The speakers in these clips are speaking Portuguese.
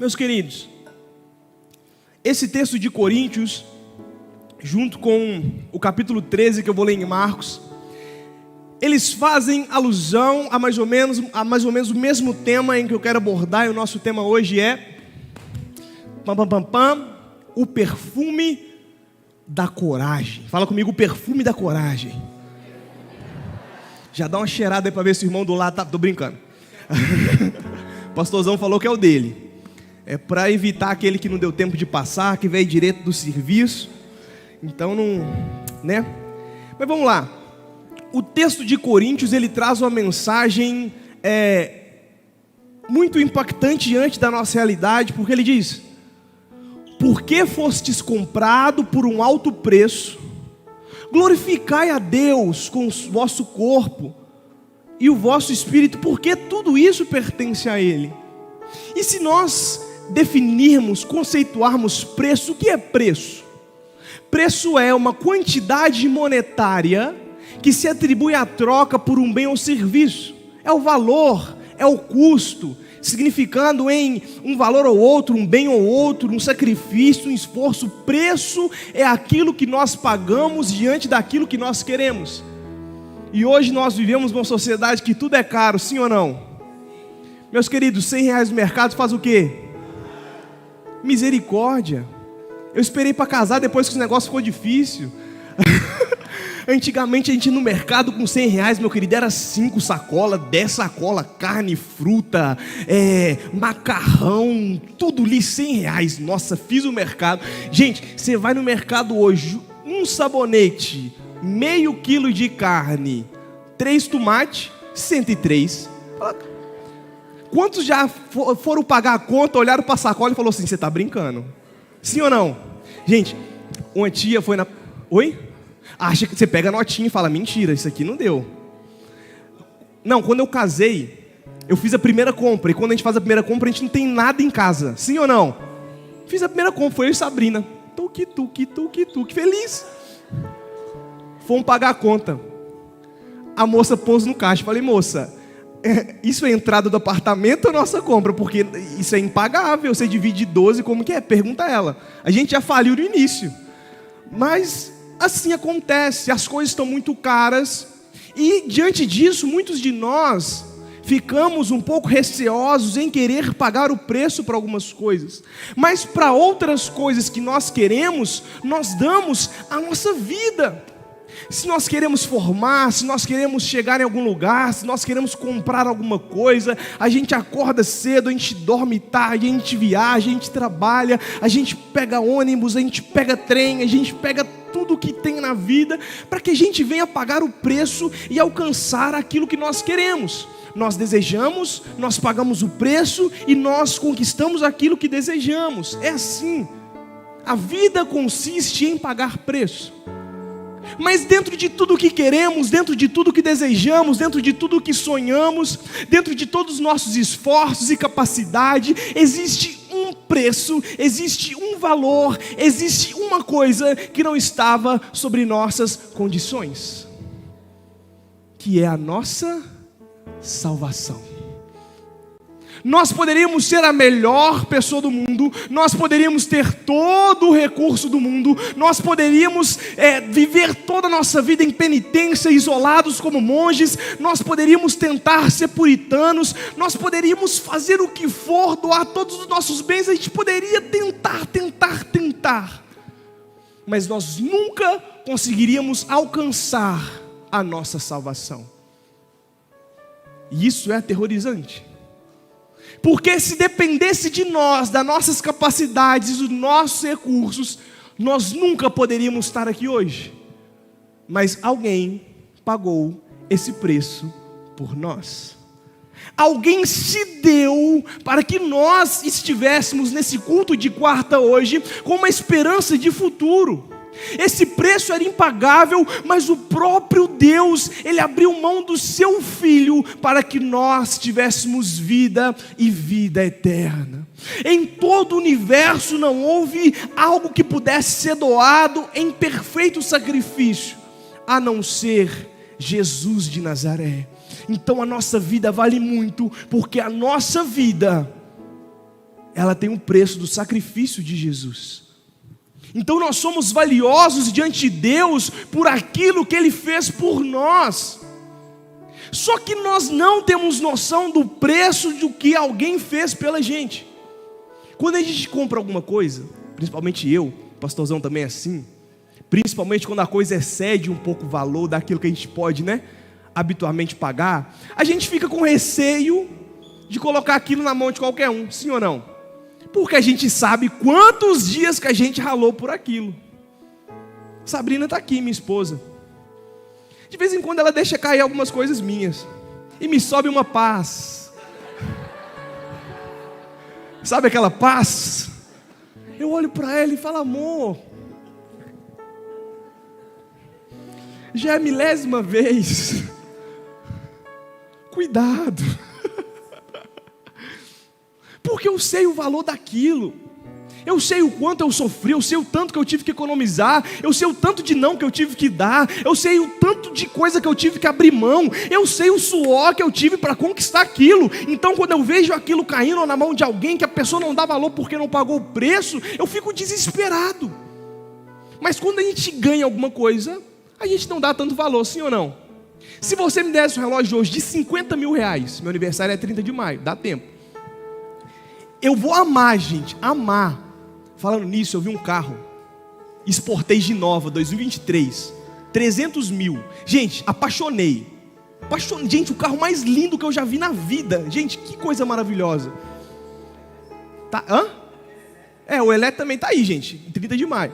Meus queridos, esse texto de Coríntios, junto com o capítulo 13 que eu vou ler em Marcos, eles fazem alusão a mais ou menos o mesmo tema em que eu quero abordar, e o nosso tema hoje é o perfume da coragem. Fala comigo, o perfume da coragem. Já dá uma cheirada aí para ver se o irmão do lado tá... Tô brincando. O pastorzão falou que é o dele. É para evitar aquele que não deu tempo de passar, que veio direto do serviço. Então não... né? Mas vamos lá. O texto de Coríntios, ele traz uma mensagem muito impactante diante da nossa realidade, porque ele diz: porque fostes comprado por um alto preço, glorificai a Deus com o vosso corpo e o vosso espírito, porque tudo isso pertence a Ele. E se nós definirmos, conceituarmos preço, o que é preço? Preço é uma quantidade monetária que se atribui à troca por um bem ou serviço. É o valor, é o custo, significando em um valor ou outro, um bem ou outro, um sacrifício, um esforço. Preço é aquilo que nós pagamos diante daquilo que nós queremos. E hoje nós vivemos numa sociedade que tudo é caro, sim ou não? Meus queridos, R$100 no mercado faz o quê? Misericórdia. Eu esperei para casar depois que o negócio ficou difícil. Antigamente a gente ia no mercado com R$100, meu querido, era 5 sacolas, 10 sacolas, carne, fruta, macarrão, tudo ali R$100. Nossa, fiz o mercado. Gente, você vai no mercado hoje, um sabonete, meio quilo de carne, 3 tomates, 103. Quantos já foram pagar a conta, olharam para a sacola e falaram assim: você está brincando? Sim ou não? Gente, uma tia foi na... Oi? Acha que você pega a notinha e fala: mentira, isso aqui não deu. Não, quando eu casei, eu fiz a primeira compra. E quando a gente faz a primeira compra, a gente não tem nada em casa. Sim ou não? Fiz a primeira compra, foi eu e Sabrina. Tuque, feliz. Fomos pagar a conta. A moça pôs no caixa. Falei: moça, isso é entrada do apartamento ou nossa compra? Porque isso é impagável. Você divide 12, como que é? Pergunta a ela. A gente já faliu no início. Mas... assim acontece, as coisas estão muito caras, e diante disso, muitos de nós ficamos um pouco receosos em querer pagar o preço para algumas coisas, mas para outras coisas que nós queremos, nós damos a nossa vida. Se nós queremos formar, se nós queremos chegar em algum lugar, se nós queremos comprar alguma coisa, a gente acorda cedo, a gente dorme tarde, a gente viaja, a gente trabalha, a gente pega ônibus, a gente pega trem, a gente pega tudo que tem na vida, para que a gente venha pagar o preço e alcançar aquilo que nós queremos. Nós desejamos, nós pagamos o preço e nós conquistamos aquilo que desejamos. É assim. A vida consiste em pagar preço. Mas dentro de tudo que queremos, dentro de tudo que desejamos, dentro de tudo que sonhamos, dentro de todos os nossos esforços e capacidade, existe um preço, existe um valor, existe uma coisa que não estava sobre nossas condições, que é a nossa salvação. Nós poderíamos ser a melhor pessoa do mundo, nós poderíamos ter todo o recurso do mundo, nós poderíamos viver toda a nossa vida em penitência, isolados como monges, nós poderíamos tentar ser puritanos, nós poderíamos fazer o que for, doar todos os nossos bens, a gente poderia tentar, mas nós nunca conseguiríamos alcançar a nossa salvação. E isso é aterrorizante. Porque se dependesse de nós, das nossas capacidades, dos nossos recursos, nós nunca poderíamos estar aqui hoje. Mas alguém pagou esse preço por nós. Alguém se deu para que nós estivéssemos nesse culto de quarta hoje com uma esperança de futuro. Esse preço era impagável, mas o próprio Deus, Ele abriu mão do seu Filho para que nós tivéssemos vida e vida eterna. Em todo o universo não houve algo que pudesse ser doado em perfeito sacrifício, a não ser Jesus de Nazaré. Então a nossa vida vale muito, porque a nossa vida ela tem um preço do sacrifício de Jesus. Então nós somos valiosos diante de Deus por aquilo que Ele fez por nós. Só que nós não temos noção do preço do que alguém fez pela gente. Quando a gente compra alguma coisa, principalmente eu, o pastorzão também é assim, principalmente quando a coisa excede um pouco o valor daquilo que a gente pode, habitualmente pagar, a gente fica com receio de colocar aquilo na mão de qualquer um, sim ou não? Porque a gente sabe quantos dias que a gente ralou por aquilo. Sabrina está aqui, minha esposa. De vez em quando ela deixa cair algumas coisas minhas. E me sobe uma paz. Sabe aquela paz? Eu olho para ela e falo, amor, já é a milésima vez. Cuidado. Porque eu sei o valor daquilo. Eu sei o quanto eu sofri, eu sei o tanto que eu tive que economizar, eu sei o tanto de não que eu tive que dar, eu sei o tanto de coisa que eu tive que abrir mão, eu sei o suor que eu tive para conquistar aquilo. Então quando eu vejo aquilo caindo na mão de alguém que a pessoa não dá valor porque não pagou o preço, eu fico desesperado. Mas quando a gente ganha alguma coisa, a gente não dá tanto valor, sim ou não? Se você me desse um relógio hoje de 50 mil reais, meu aniversário é 30 de maio, dá tempo. Eu vou amar, gente, amar. Falando nisso, eu vi um carro Sportage Nova 2023, 300 mil. Gente, apaixonei. Gente, o carro mais lindo que eu já vi na vida. Gente, que coisa maravilhosa. Tá, o elétrico também tá aí, gente, 30 de maio.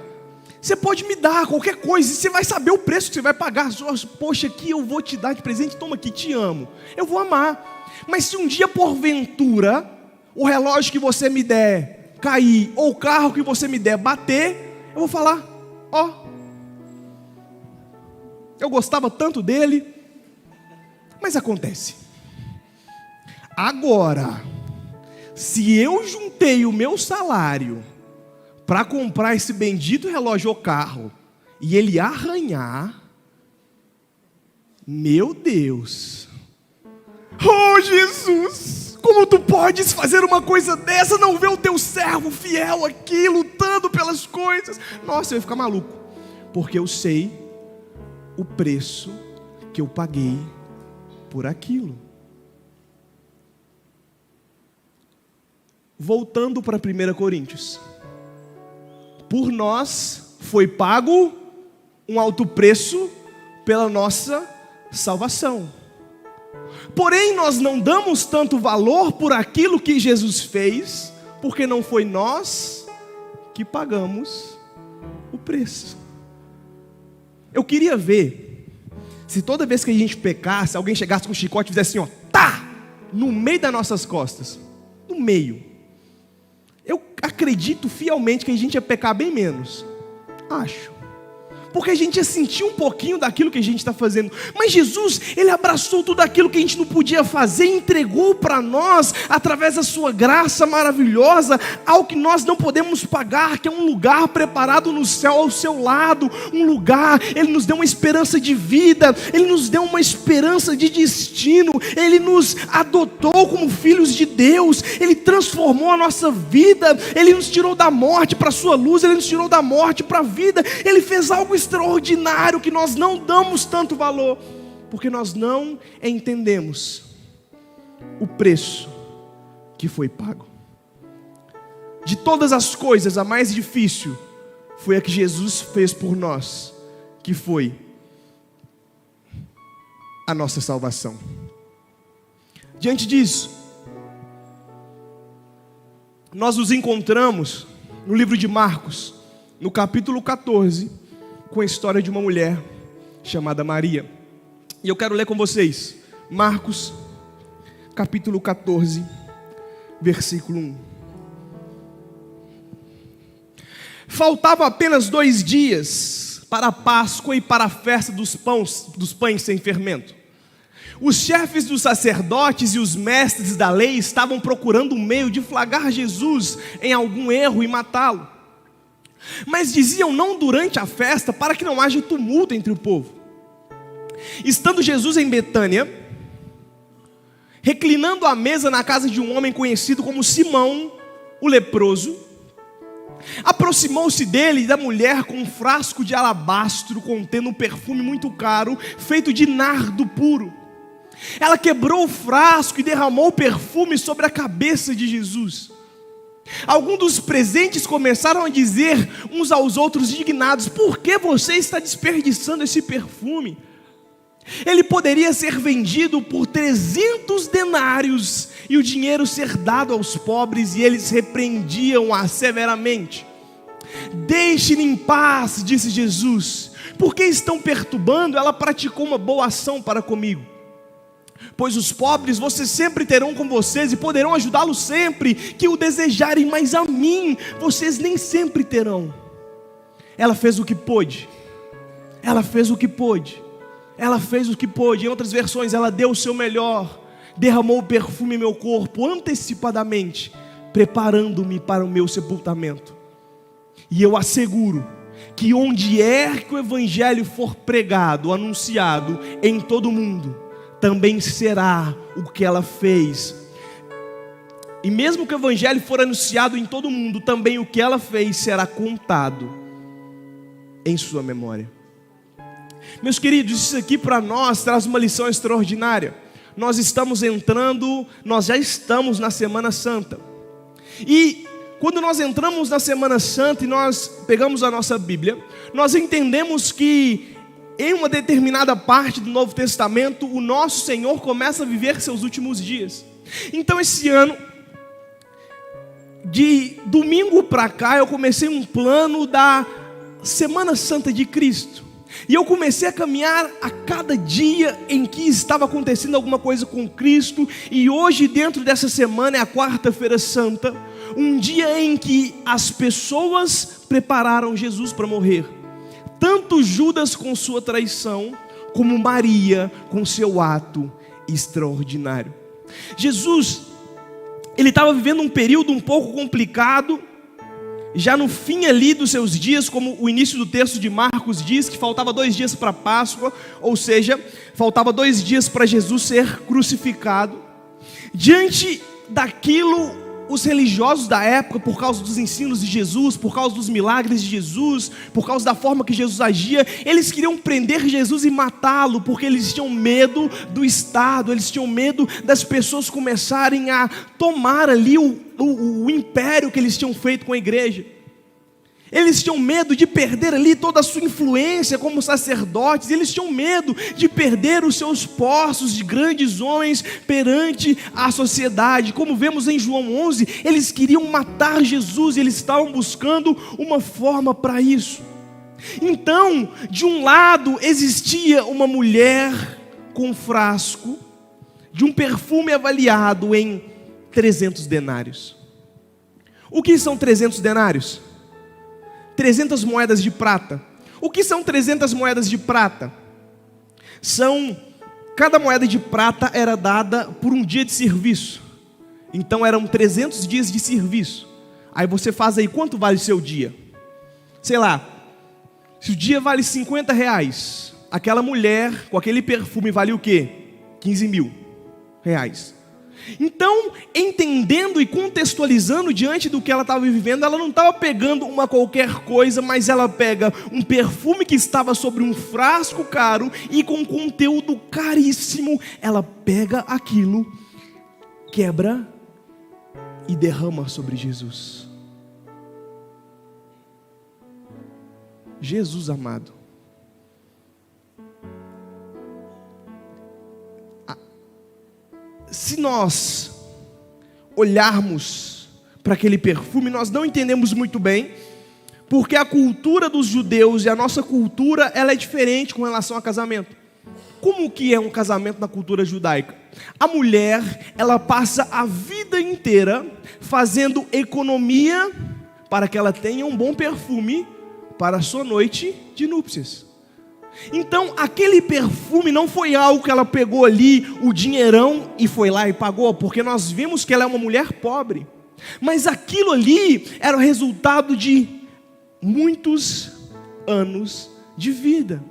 Você pode me dar qualquer coisa, e você vai saber o preço que você vai pagar. Poxa, aqui eu vou te dar de presente, toma aqui, te amo. Eu vou amar. Mas se um dia, porventura, o relógio que você me der cair, ou o carro que você me der bater, eu vou falar, eu gostava tanto dele, mas acontece. Agora, se eu juntei o meu salário para comprar esse bendito relógio ou carro, e ele arranhar, meu Deus, oh Jesus, como tu podes fazer uma coisa dessa, não ver o teu servo fiel aqui, lutando pelas coisas? Nossa, eu ia ficar maluco, porque eu sei o preço que eu paguei por aquilo. Voltando para 1 Coríntios, por nós foi pago um alto preço pela nossa salvação. Porém, nós não damos tanto valor por aquilo que Jesus fez, porque não foi nós que pagamos o preço. Eu queria ver se toda vez que a gente pecasse, alguém chegasse com um chicote e fizesse assim, no meio das nossas costas, no meio. Eu acredito fielmente que a gente ia pecar bem menos. Acho. Porque a gente ia sentir um pouquinho daquilo que a gente está fazendo. Mas Jesus, Ele abraçou tudo aquilo que a gente não podia fazer e entregou para nós, através da sua graça maravilhosa, algo que nós não podemos pagar, que é um lugar preparado no céu ao seu lado, um lugar. Ele nos deu uma esperança de vida, Ele nos deu uma esperança de destino, Ele nos adotou como filhos de Deus, Ele transformou a nossa vida, Ele nos tirou da morte para a sua luz, Ele nos tirou da morte para a vida, Ele fez algo extraordinário que nós não damos tanto valor, porque nós não entendemos o preço que foi pago. De todas as coisas, a mais difícil foi a que Jesus fez por nós, que foi a nossa salvação. Diante disso, nós nos encontramos no livro de Marcos, no capítulo 14, com a história de uma mulher chamada Maria. E eu quero ler com vocês Marcos capítulo 14, versículo 1. Faltavam apenas 2 dias para a Páscoa e para a festa dos pães sem fermento. Os chefes dos sacerdotes e os mestres da lei estavam procurando um meio de flagrar Jesus em algum erro e matá-lo. Mas diziam não durante a festa, para que não haja tumulto entre o povo. Estando Jesus em Betânia, reclinando à mesa na casa de um homem conhecido como Simão, o leproso, aproximou-se dele e da mulher com um frasco de alabastro contendo um perfume muito caro, feito de nardo puro. Ela quebrou o frasco e derramou o perfume sobre a cabeça de Jesus. Alguns dos presentes começaram a dizer uns aos outros indignados: por que você está desperdiçando esse perfume? Ele poderia ser vendido por 300 denários e o dinheiro ser dado aos pobres. E eles repreendiam-a severamente. Deixe-me em paz, disse Jesus. Por que estão perturbando? Ela praticou uma boa ação para comigo. Pois os pobres vocês sempre terão com vocês e poderão ajudá-los sempre que o desejarem, mas a mim vocês nem sempre terão. Ela fez o que pôde. Ela fez o que pôde. Ela fez o que pôde. Em outras versões, ela deu o seu melhor, derramou o perfume em meu corpo antecipadamente, preparando-me para o meu sepultamento. E eu asseguro que onde é que o evangelho for pregado, anunciado em todo o mundo, também será o que ela fez. E mesmo que o evangelho for anunciado em todo o mundo, também o que ela fez será contado em sua memória. Meus queridos, isso aqui para nós traz uma lição extraordinária. Nós já estamos na Semana Santa. E quando nós entramos na Semana Santa e nós pegamos a nossa Bíblia, nós entendemos que em uma determinada parte do Novo Testamento, o nosso Senhor começa a viver seus últimos dias. Então esse ano, de domingo para cá, eu comecei um plano da Semana Santa de Cristo. E eu comecei a caminhar a cada dia em que estava acontecendo alguma coisa com Cristo. E hoje, dentro dessa semana, é a quarta-feira santa, um dia em que as pessoas prepararam Jesus para morrer. Tanto Judas com sua traição, como Maria com seu ato extraordinário. Jesus, ele estava vivendo um período um pouco complicado, já no fim ali dos seus dias, como o início do texto de Marcos diz, que faltava 2 dias para a Páscoa, ou seja, faltava 2 dias para Jesus ser crucificado. Diante daquilo, os religiosos da época, por causa dos ensinos de Jesus, por causa dos milagres de Jesus, por causa da forma que Jesus agia, eles queriam prender Jesus e matá-lo, porque eles tinham medo do Estado, eles tinham medo das pessoas começarem a tomar ali o império que eles tinham feito com a igreja. Eles tinham medo de perder ali toda a sua influência como sacerdotes. Eles tinham medo de perder os seus postos de grandes homens perante a sociedade. Como vemos em João 11, eles queriam matar Jesus e eles estavam buscando uma forma para isso. Então, de um lado existia uma mulher com um frasco de um perfume avaliado em 300 denários. O que são 300 denários? 300 moedas de prata. O que são 300 moedas de prata? Cada moeda de prata era dada por um dia de serviço. Então eram 300 dias de serviço. Aí você faz aí, quanto vale o seu dia? Sei lá, se o dia vale R$50, aquela mulher com aquele perfume vale o quê? R$15.000. Então, entendendo e contextualizando diante do que ela estava vivendo, ela não estava pegando uma qualquer coisa, mas ela pega um perfume que estava sobre um frasco caro e com conteúdo caríssimo. Ela pega aquilo, quebra e derrama sobre Jesus. Jesus amado, se nós olharmos para aquele perfume, nós não entendemos muito bem, porque a cultura dos judeus e a nossa cultura, ela é diferente com relação a casamento. Como que é um casamento na cultura judaica? A mulher, ela passa a vida inteira fazendo economia para que ela tenha um bom perfume para a sua noite de núpcias. Então aquele perfume não foi algo que ela pegou ali o dinheirão e foi lá e pagou, porque nós vimos que ela é uma mulher pobre. Mas aquilo ali era o resultado de muitos anos de vida.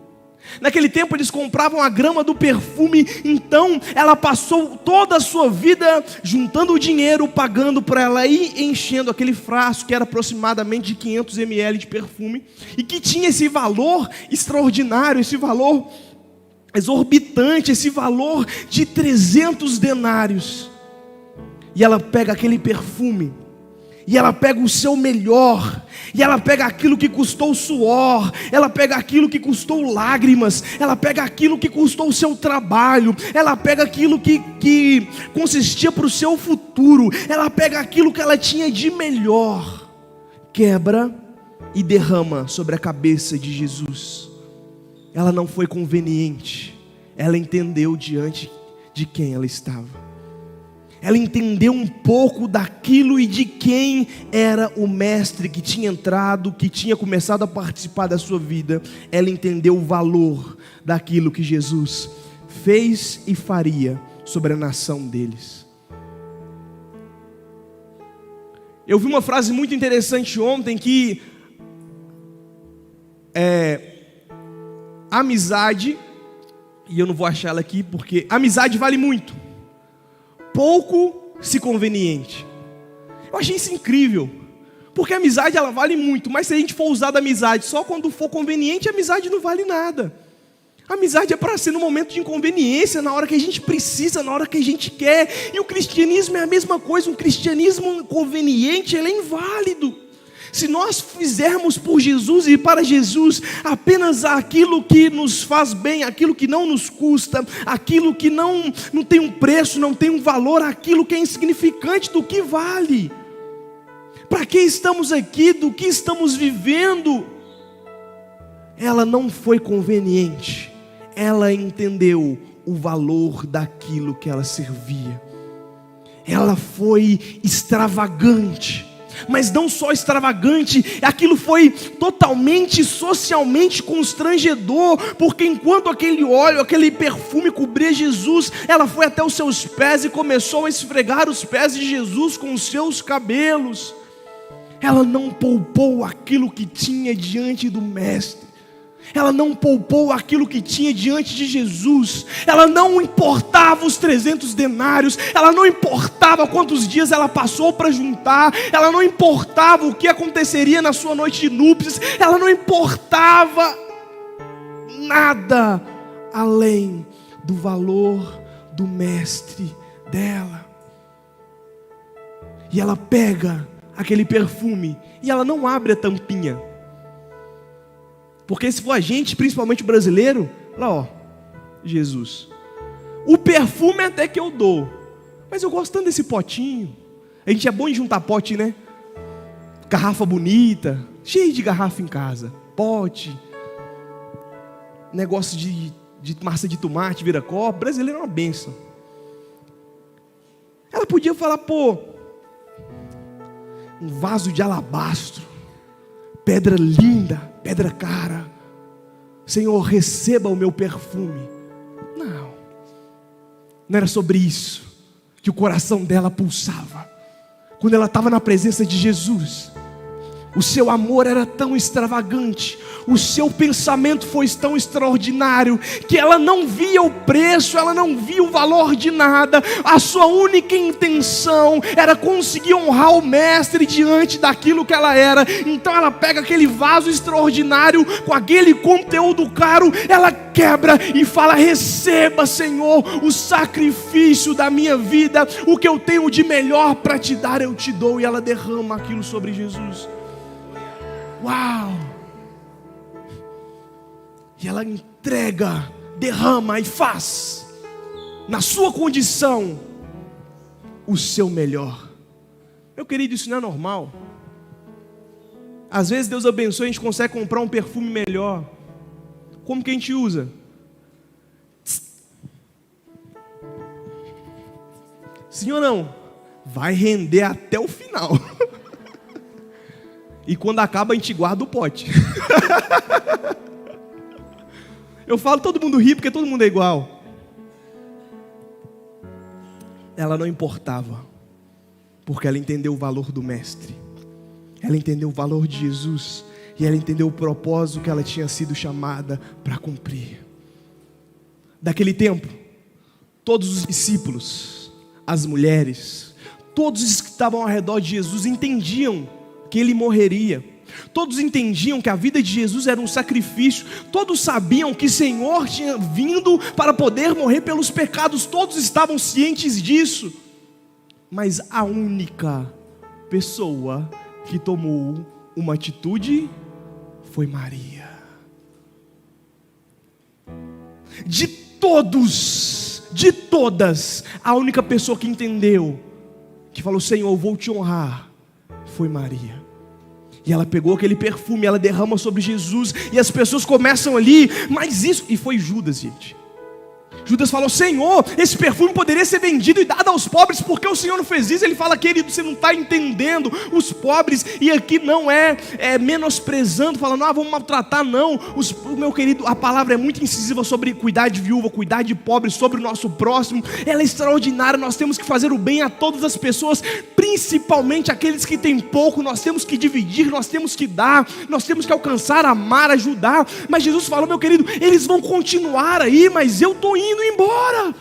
Naquele tempo eles compravam a grama do perfume, então ela passou toda a sua vida juntando o dinheiro, pagando para ela ir enchendo aquele frasco que era aproximadamente de 500 ml de perfume, e que tinha esse valor extraordinário, esse valor exorbitante, esse valor de 300 denários. E ela pega aquele perfume, e ela pega o seu melhor, e ela pega aquilo que custou suor, ela pega aquilo que custou lágrimas, ela pega aquilo que custou o seu trabalho, ela pega aquilo que consistia para o seu futuro, ela pega aquilo que ela tinha de melhor, quebra e derrama sobre a cabeça de Jesus. Ela não foi conveniente, ela entendeu diante de quem ela estava. Ela entendeu um pouco daquilo e de quem era o mestre que tinha entrado, que tinha começado a participar da sua vida. Ela entendeu o valor daquilo que Jesus fez e faria sobre a nação deles. Eu vi uma frase muito interessante ontem que amizade, e eu não vou achar ela aqui porque amizade vale muito, pouco se conveniente. Eu achei isso incrível, porque a amizade ela vale muito, mas se a gente for usar da amizade só quando for conveniente, a amizade não vale nada. A amizade é para ser no momento de inconveniência, na hora que a gente precisa, na hora que a gente quer. E o cristianismo é a mesma coisa. Um cristianismo inconveniente, ele é inválido. Se nós fizermos por Jesus e para Jesus apenas aquilo que nos faz bem, aquilo que não nos custa, aquilo que não tem um preço, não tem um valor, aquilo que é insignificante, do que vale? Para que estamos aqui? Do que estamos vivendo? Ela não foi conveniente, ela entendeu o valor daquilo que ela servia. Ela foi extravagante. Mas não só extravagante, aquilo foi totalmente socialmente constrangedor, porque enquanto aquele óleo, aquele perfume cobria Jesus, ela foi até os seus pés e começou a esfregar os pés de Jesus com os seus cabelos. Ela não poupou aquilo que tinha diante do mestre. Ela não poupou aquilo que tinha diante de Jesus. Ela não importava os 300 denários. Ela não importava quantos dias ela passou para juntar. Ela não importava o que aconteceria na sua noite de núpcias. Ela não importava nada além do valor do mestre dela. E ela pega aquele perfume e ela não abre a tampinha. Porque se for a gente, principalmente o brasileiro, lá ó, Jesus, o perfume até que eu dou, mas eu gosto tanto desse potinho. A gente é bom em juntar pote, né? Garrafa bonita, cheio de garrafa em casa, pote, negócio de massa de tomate, vira copo. Brasileiro é uma bênção. Ela podia falar, pô, um vaso de alabastro, pedra linda, pedra cara, Senhor, receba o meu perfume. Não era sobre isso que o coração dela pulsava. Quando ela estava na presença de Jesus, o seu amor era tão extravagante, o seu pensamento foi tão extraordinário, que ela não via o preço, ela não via o valor de nada. A sua única intenção era conseguir honrar o mestre diante daquilo que ela era. Então ela pega aquele vaso extraordinário, com aquele conteúdo caro, ela quebra e fala, receba, Senhor, o sacrifício da minha vida, o que eu tenho de melhor para te dar eu te dou. E ela derrama aquilo sobre Jesus. Uau! E ela entrega, derrama e faz, na sua condição, o seu melhor. Meu querido, isso não é normal. Às vezes Deus abençoa e a gente consegue comprar um perfume melhor. Como que a gente usa? Sim ou não? Vai render até o final. E quando acaba a gente guarda o pote. Eu falo, todo mundo ri porque todo mundo é igual. Ela não importava, porque ela entendeu o valor do mestre. Ela entendeu o valor de Jesus. E ela entendeu o propósito que ela tinha sido chamada para cumprir. Daquele tempo, todos os discípulos, as mulheres, todos os que estavam ao redor de Jesus entendiam que ele morreria. Todos entendiam que a vida de Jesus era um sacrifício. Todos sabiam que o Senhor tinha vindo para poder morrer pelos pecados. Todos estavam cientes disso. Mas a única pessoa que tomou uma atitude foi Maria. De todos, de todas, a única pessoa que entendeu, que falou: Senhor, eu vou te honrar, foi Maria. E ela pegou aquele perfume, ela derrama sobre Jesus, e as pessoas começam ali, mas isso, e foi Judas, gente. Judas falou: Senhor, esse perfume poderia ser vendido e dado aos pobres, porque o Senhor não fez isso. Ele fala: querido, você não está entendendo os pobres. E aqui não é menosprezando, falando: vamos maltratar, não. Meu querido, a palavra é muito incisiva sobre cuidar de viúva, cuidar de pobre, sobre o nosso próximo. Ela é extraordinária. Nós temos que fazer o bem a todas as pessoas, principalmente aqueles que têm pouco. Nós temos que dividir, nós temos que dar, nós temos que alcançar, amar, ajudar. Mas Jesus falou: meu querido, eles vão continuar aí, mas eu estou indo embora.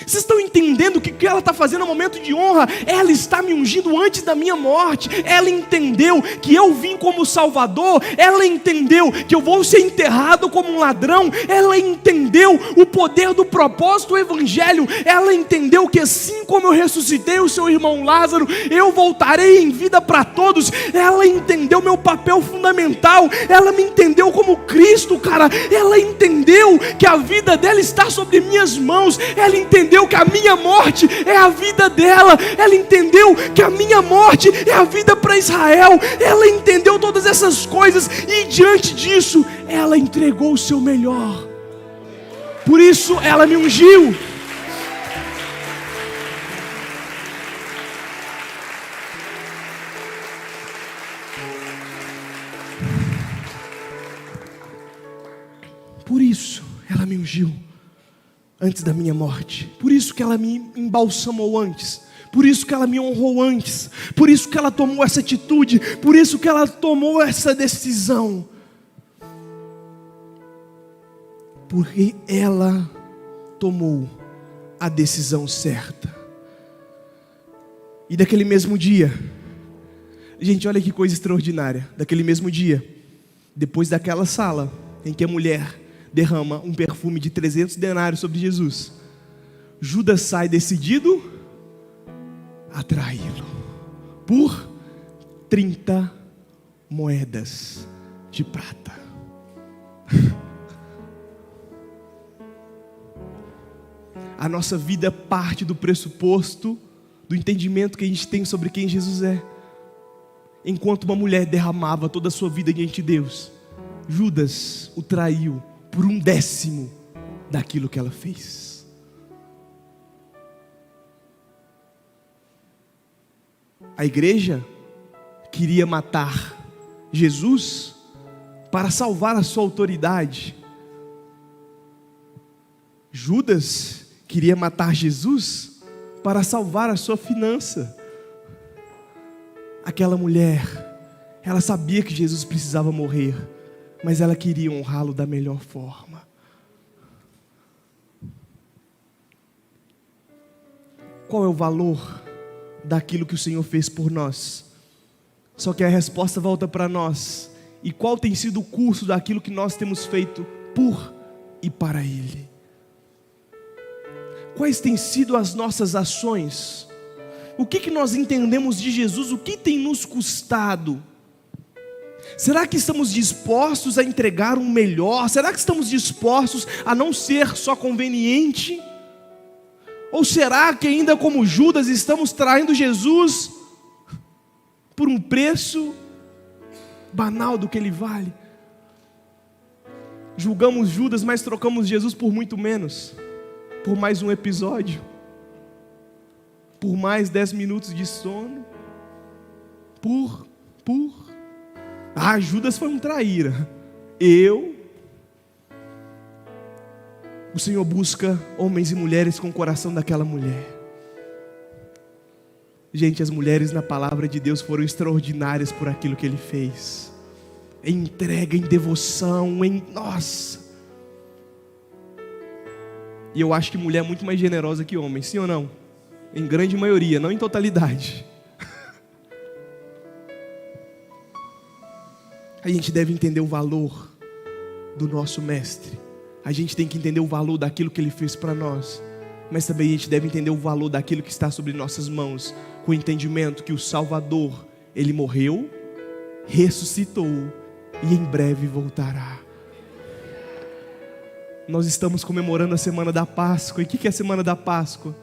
Vocês estão entendendo o que ela está fazendo no momento de honra? Ela está me ungindo antes da minha morte. Ela entendeu que eu vim como Salvador. Ela entendeu que eu vou ser enterrado como um ladrão. Ela entendeu o poder do propósito do Evangelho. Ela entendeu que assim como eu ressuscitei o seu irmão Lázaro, eu voltarei em vida para todos. Ela entendeu meu papel fundamental. Ela me entendeu como Cristo, cara. Ela entendeu que a vida dela está sobre minhas mãos. Ela entendeu que a minha morte é a vida dela. Ela entendeu que a minha morte é a vida para Israel. Ela entendeu todas essas coisas e diante disso ela entregou o seu melhor. Por isso ela me ungiu. Por isso ela me ungiu antes da minha morte. Por isso que ela me embalsamou antes. Por isso que ela me honrou antes. Por isso que ela tomou essa atitude. Por isso que ela tomou essa decisão. Porque ela tomou a decisão certa. E daquele mesmo dia, gente, olha que coisa extraordinária. Daquele mesmo dia, depois daquela sala em que a mulher derrama um perfume de 300 denários sobre Jesus, Judas sai decidido a traí-lo por 30 moedas de prata. A nossa vida parte do pressuposto do entendimento que a gente tem sobre quem Jesus é. Enquanto uma mulher derramava toda a sua vida diante de Deus, Judas o traiu por 1/10 daquilo que ela fez. A igreja queria matar Jesus para salvar a sua autoridade. Judas queria matar Jesus para salvar a sua finança. Aquela mulher, ela sabia que Jesus precisava morrer, mas ela queria honrá-lo da melhor forma. Qual é o valor daquilo que o Senhor fez por nós? Só que a resposta volta para nós. E qual tem sido o curso daquilo que nós temos feito por e para Ele? Quais têm sido as nossas ações? O que nós entendemos de Jesus? O que tem nos custado? Será que estamos dispostos a entregar um melhor? Será que estamos dispostos a não ser só conveniente? Ou será que ainda como Judas estamos traindo Jesus por um preço banal do que ele vale? Julgamos Judas, mas trocamos Jesus por muito menos. Por mais um episódio. Por mais 10 minutos de sono. Judas foi um traíra. O Senhor busca homens e mulheres com o coração daquela mulher. Gente, as mulheres na palavra de Deus foram extraordinárias por aquilo que Ele fez. em entrega, em devoção, nossa. E eu acho que mulher é muito mais generosa que homem, sim ou não? Em grande maioria, não em totalidade. A gente deve entender o valor do nosso mestre. A gente tem que entender o valor daquilo que ele fez para nós. Mas também a gente deve entender o valor daquilo que está sobre nossas mãos, com o entendimento que o Salvador, ele morreu, ressuscitou e em breve voltará. Nós estamos comemorando a semana da Páscoa. E o que é a semana da Páscoa?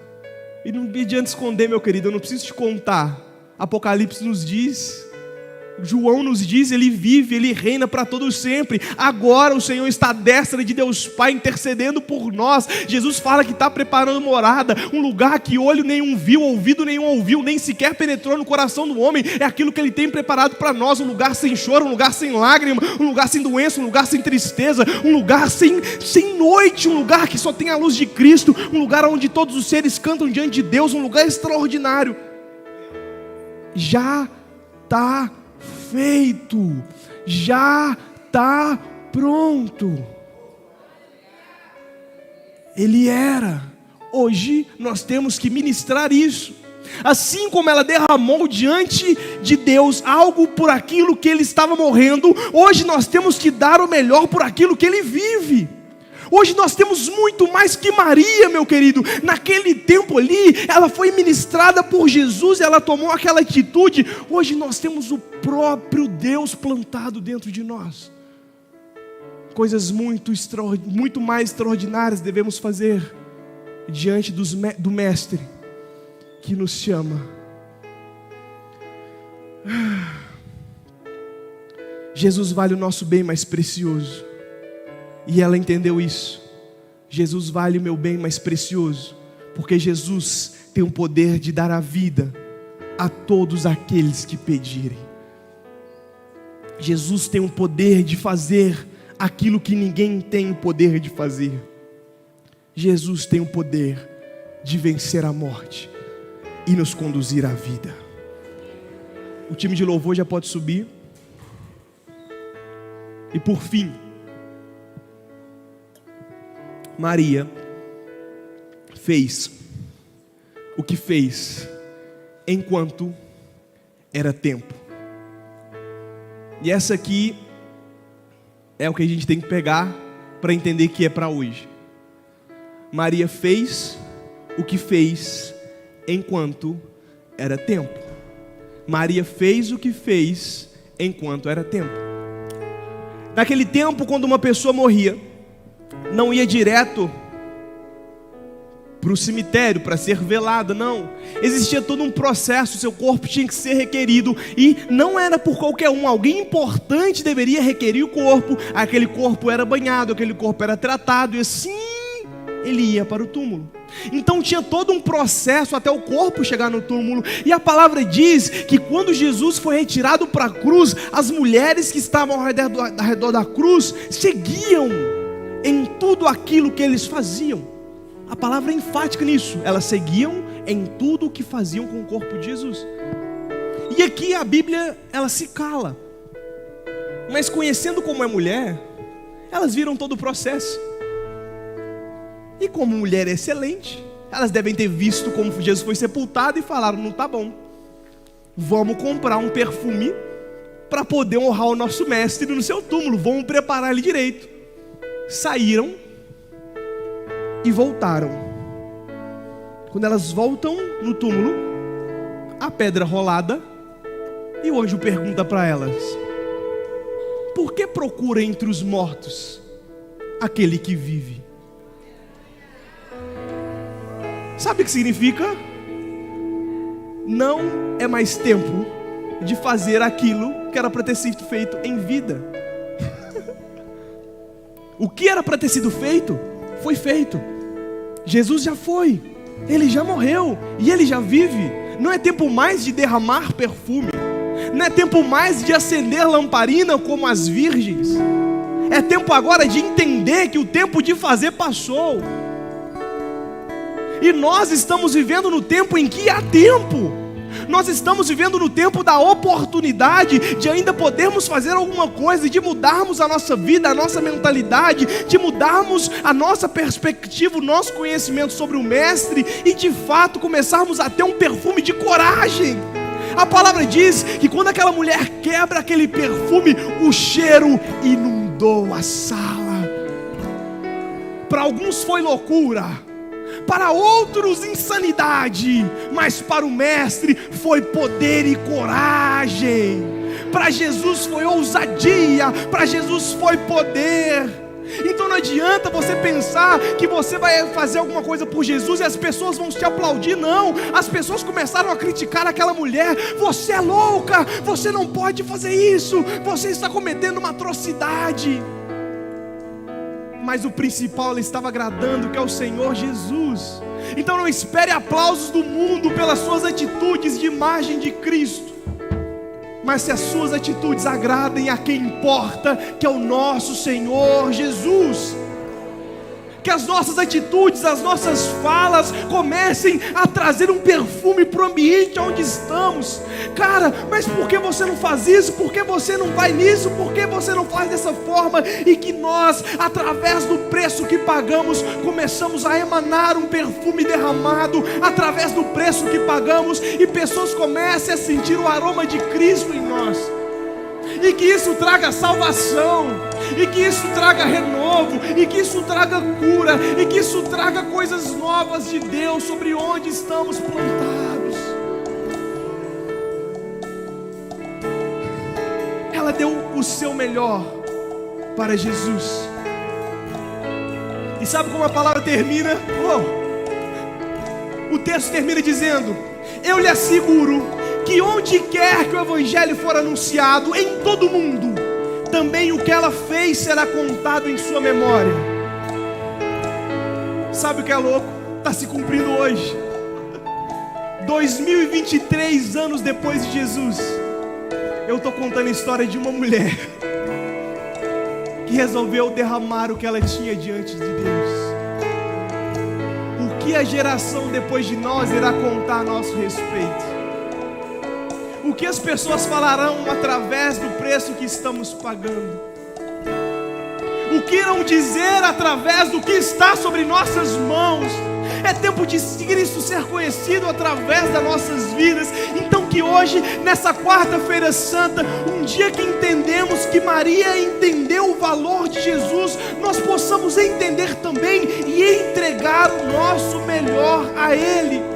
E não me adianta esconder, meu querido, eu não preciso te contar. Apocalipse nos diz, João nos diz, ele vive, ele reina para todos sempre. Agora o Senhor está à destra de Deus Pai, intercedendo por nós. Jesus fala que está preparando morada, um lugar que olho nenhum viu, ouvido nenhum ouviu, nem sequer penetrou no coração do homem. É aquilo que ele tem preparado para nós, um lugar sem choro, um lugar sem lágrima, um lugar sem doença, um lugar sem tristeza, um lugar sem noite, um lugar que só tem a luz de Cristo, um lugar onde todos os seres cantam diante de Deus, um lugar extraordinário. Já está feito, já está pronto. Ele era. Hoje nós temos que ministrar isso. Assim como ela derramou diante de Deus algo por aquilo que ele estava morrendo, hoje nós temos que dar o melhor por aquilo que ele vive. Hoje nós temos muito mais que Maria, meu querido. Naquele tempo ali, ela foi ministrada por Jesus, ela tomou aquela atitude. Hoje nós temos o próprio Deus plantado dentro de nós. Coisas muito mais extraordinárias devemos fazer diante do Mestre que nos chama. Jesus vale o nosso bem mais precioso. E ela entendeu isso. Jesus vale o meu bem mais precioso, porque Jesus tem o poder de dar a vida a todos aqueles que pedirem. Jesus tem o poder de fazer aquilo que ninguém tem o poder de fazer. Jesus tem o poder de vencer a morte e nos conduzir à vida. O time de louvor já pode subir. E por fim, Maria fez o que fez enquanto era tempo. E essa aqui é o que a gente tem que pegar para entender que é para hoje. Maria fez o que fez enquanto era tempo. Maria fez o que fez enquanto era tempo. Naquele tempo, quando uma pessoa morria, não ia direto para o cemitério para ser velada, não. Existia todo um processo, seu corpo tinha que ser requerido, e não era por qualquer um, alguém importante deveria requerir o corpo. Aquele corpo era banhado, aquele corpo era tratado, e assim ele ia para o túmulo. Então tinha todo um processo até o corpo chegar no túmulo. E a palavra diz que quando Jesus foi retirado para a cruz, as mulheres que estavam ao redor da cruz seguiam em tudo aquilo que eles faziam. A palavra é enfática nisso. Elas seguiam em tudo o que faziam com o corpo de Jesus. E aqui a Bíblia, ela se cala. Mas conhecendo como é mulher, elas viram todo o processo. E como mulher excelente, elas devem ter visto como Jesus foi sepultado e falaram: não está bom, vamos comprar um perfume para poder honrar o nosso mestre no seu túmulo, vamos preparar ele direito. Saíram e voltaram. Quando elas voltam no túmulo, a pedra rolada, e o anjo pergunta para elas: por que procura entre os mortos aquele que vive? Sabe o que significa? Não é mais tempo de fazer aquilo que era para ter sido feito em vida. O que era para ter sido feito, foi feito. Jesus já foi, ele já morreu e ele já vive. Não é tempo mais de derramar perfume, não é tempo mais de acender lamparina como as virgens. É tempo agora de entender que o tempo de fazer passou. E nós estamos vivendo no tempo em que há tempo. Nós estamos vivendo no tempo da oportunidade de ainda podermos fazer alguma coisa, de mudarmos a nossa vida, a nossa mentalidade, de mudarmos a nossa perspectiva, o nosso conhecimento sobre o Mestre e de fato começarmos a ter um perfume de coragem. A palavra diz que quando aquela mulher quebra aquele perfume, o cheiro inundou a sala. Para alguns foi loucura, para outros insanidade, mas para o Mestre foi poder e coragem. Para Jesus foi ousadia, para Jesus foi poder. Então não adianta você pensar que você vai fazer alguma coisa por Jesus e as pessoas vão te aplaudir. Não, as pessoas começaram a criticar aquela mulher. Você é louca, você não pode fazer isso, você está cometendo uma atrocidade. Mas o principal ela estava agradando, que é o Senhor Jesus. Então não espere aplausos do mundo pelas suas atitudes de imagem de Cristo, mas se as suas atitudes agradem a quem importa, que é o nosso Senhor Jesus. Que as nossas atitudes, as nossas falas comecem a trazer um perfume para o ambiente onde estamos. Cara, mas por que você não faz isso? Por que você não vai nisso? Por que você não faz dessa forma? E que nós, através do preço que pagamos, começamos a emanar um perfume derramado, através do preço que pagamos, e pessoas comecem a sentir o aroma de Cristo em nós. E que isso traga salvação, e que isso traga renovo, e que isso traga cura, e que isso traga coisas novas de Deus sobre onde estamos plantados. Ela deu o seu melhor para Jesus. E sabe como a palavra termina? O texto termina dizendo: eu lhe asseguro que onde quer que o Evangelho for anunciado em todo o mundo, também o que ela fez será contado em sua memória. Sabe o que é louco? Está se cumprindo hoje. 2023 anos depois de Jesus, eu estou contando a história de uma mulher que resolveu derramar o que ela tinha diante de Deus. O que a geração depois de nós irá contar a nosso respeito? O que as pessoas falarão através do preço que estamos pagando? O que irão dizer através do que está sobre nossas mãos? É tempo de Cristo ser conhecido através das nossas vidas. Então que hoje, nessa quarta-feira santa, um dia que entendemos que Maria entendeu o valor de Jesus, nós possamos entender também e entregar o nosso melhor a Ele.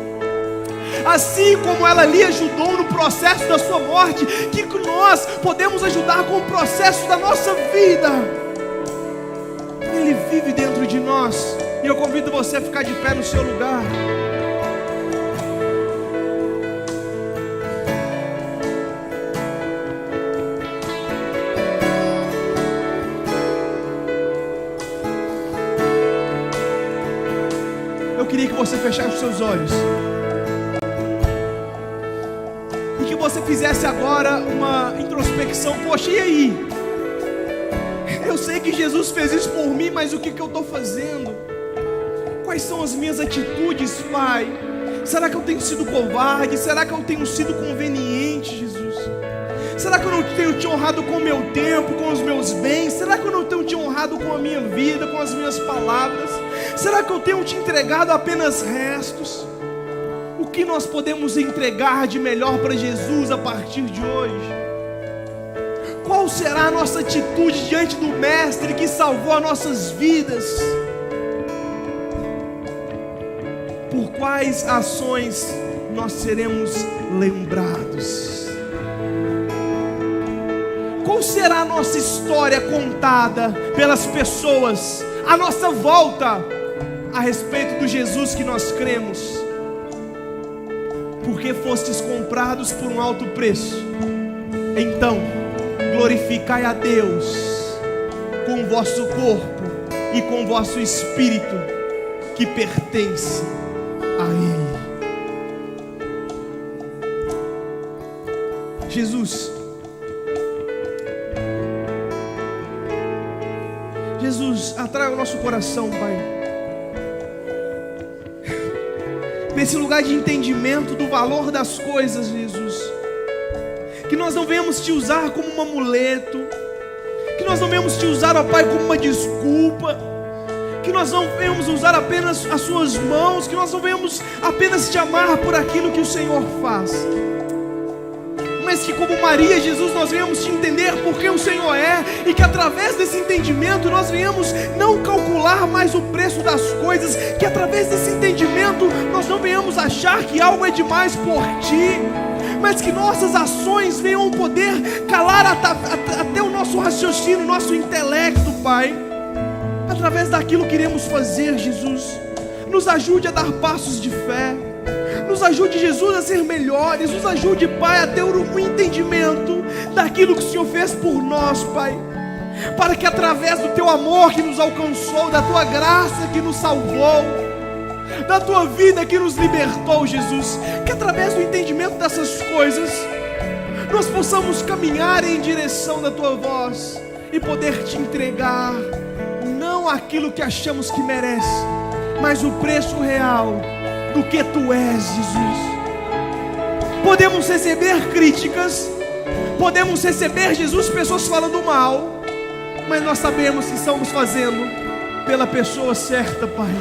Assim como ela lhe ajudou no processo da sua morte, que nós podemos ajudar com o processo da nossa vida. Ele vive dentro de nós. E eu convido você a ficar de pé no seu lugar. Eu queria que você fechasse os seus olhos. Você fizesse agora uma introspecção. Poxa, e aí? Eu sei que Jesus fez isso por mim, mas o que eu estou fazendo? Quais são as minhas atitudes, Pai? Será que eu tenho sido covarde? Será que eu tenho sido conveniente, Jesus? Será que eu não tenho te honrado com o meu tempo, com os meus bens? Será que eu não tenho te honrado com a minha vida, com as minhas palavras? Será que eu tenho te entregado apenas restos? O que nós podemos entregar de melhor para Jesus a partir de hoje? Qual será a nossa atitude diante do Mestre que salvou as nossas vidas? Por quais ações nós seremos lembrados? Qual será a nossa história contada pelas pessoas à nossa volta a respeito do Jesus que nós cremos? Porque fostes comprados por um alto preço, então glorificai a Deus com o vosso corpo e com o vosso espírito que pertence a Ele. Jesus, atrai o nosso coração, Pai. nesse lugar de entendimento do valor das coisas, Jesus. Que nós não venhamos te usar como um amuleto, que nós não venhamos te usar, ó Pai, como uma desculpa, que nós não venhamos usar apenas as suas mãos, que nós não venhamos apenas te amar por aquilo que o Senhor faz, mas que como Maria, Jesus, nós venhamos te entender por quem o Senhor é, e que através desse entendimento nós venhamos não calcular mais o preço das coisas, que através desse entendimento nós não venhamos achar que algo é demais por ti, mas que nossas ações venham poder calar até o nosso raciocínio, o nosso intelecto, Pai, através daquilo que iremos fazer, Jesus. Nos ajude a dar passos de fé, nos ajude, Jesus, a ser melhores, nos ajude, Pai, a ter um entendimento daquilo que o Senhor fez por nós, Pai, para que através do Teu amor que nos alcançou, da Tua graça que nos salvou, da Tua vida que nos libertou, Jesus, que através do entendimento dessas coisas, nós possamos caminhar em direção da Tua voz e poder Te entregar, não aquilo que achamos que merece, mas o preço real do que Tu és, Jesus. Podemos receber críticas, podemos receber, Jesus, pessoas falando mal, mas nós sabemos que estamos fazendo pela pessoa certa, Pai.